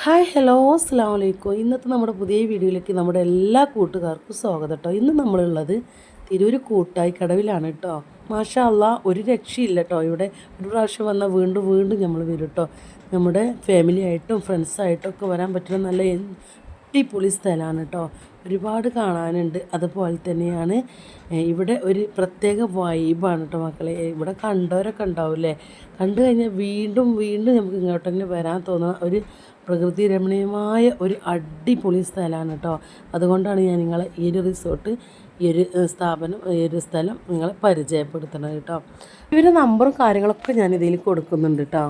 Hi hello അസ്സലാമു അലൈക്കും. ഇന്നത്തെ നമ്മുടെ പുതിയ വീഡിയോയിലേക്ക് നമ്മുടെ എല്ലാ കൂട്ടുകാർക്കും സ്വാഗതം കേട്ടോ. ഇന്ന് നമ്മളുള്ളത് തിരൂര് കൂട്ടായി കടവിലാണ് കേട്ടോ. മാഷാ അള്ളാ, ഒരു രക്ഷയില്ല കേട്ടോ. ഇവിടെ ഒരു പ്രാവശ്യം വന്നാൽ വീണ്ടും വീണ്ടും നമ്മൾ വരും കേട്ടോ. നമ്മുടെ ഫാമിലി ആയിട്ടും ഫ്രണ്ട്സായിട്ടും ഒക്കെ വരാൻ പറ്റുന്ന നല്ല അടിപൊളി സ്ഥലമാണ് കേട്ടോ. ഒരുപാട് കാണാനുണ്ട്. അതുപോലെ തന്നെയാണ് ഇവിടെ ഒരു പ്രത്യേക വൈബാണ് കേട്ടോ മക്കളെ. ഇവിടെ കണ്ടവരൊക്കെ ഉണ്ടാവില്ലേ, കണ്ടു കഴിഞ്ഞാൽ വീണ്ടും വീണ്ടും നമുക്ക് ഇങ്ങോട്ട് തന്നെ വരാൻ തോന്നുന്ന ഒരു പ്രകൃതി രമണീയമായ ഒരു അടിപൊളി സ്ഥലമാണ് കേട്ടോ. അതുകൊണ്ടാണ് ഞാൻ നിങ്ങളെ ഈ ഒരു റിസോർട്ട്, ഈ ഒരു സ്ഥാപനം, ഈ ഒരു സ്ഥലം നിങ്ങളെ പരിചയപ്പെടുത്തുന്നത് കേട്ടോ. ഇവരുടെ നമ്പറും കാര്യങ്ങളൊക്കെ ഞാൻ ഇതിൽ കൊടുക്കുന്നുണ്ട് കേട്ടോ.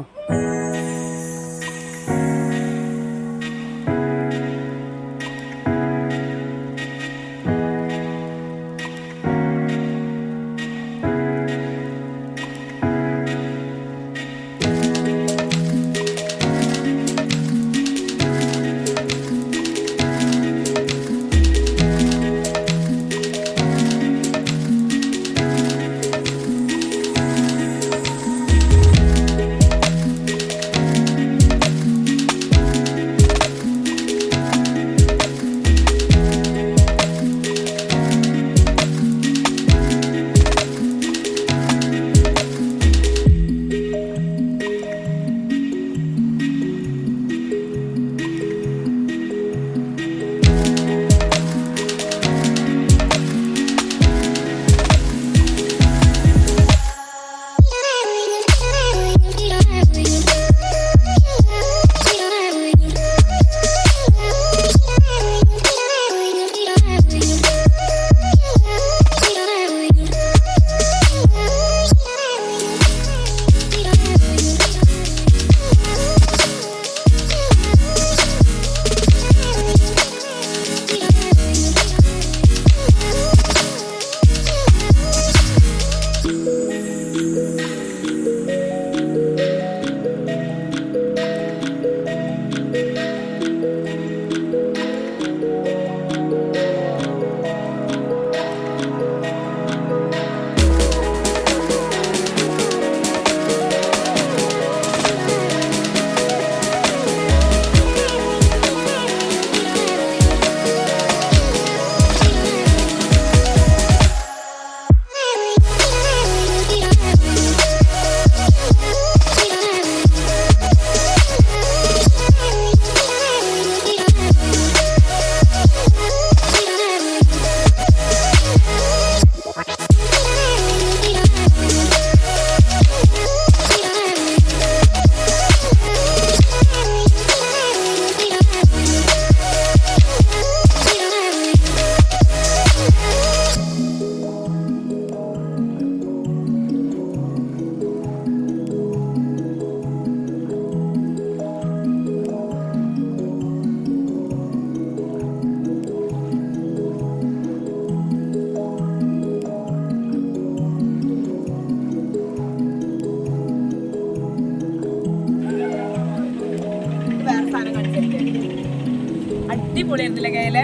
അടിപൊളിയായിരുന്നില്ല കയ്യിലെ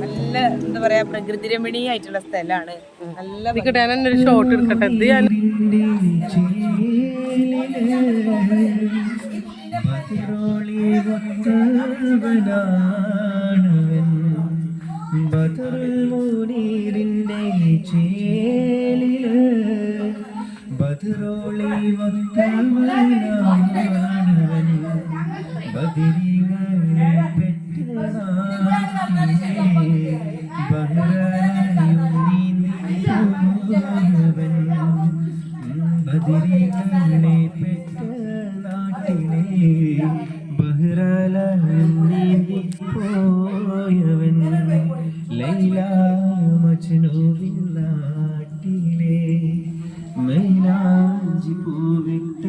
നല്ല എന്താ പറയാ പ്രകൃതി രമണീയായിട്ടുള്ള സ്ഥലമാണ്. നല്ല ഞാനൊരു ഷോട്ട് എടുക്കട്ടെ. ബദിരികളെ പെറ്റ നാട്ടിലെ ബഹ്റലയും നീന്തി പോയവൻ ലൈല മജ്നുവിൻ നാട്ടിലെ മൈലാഞ്ചി പൂവിട്ട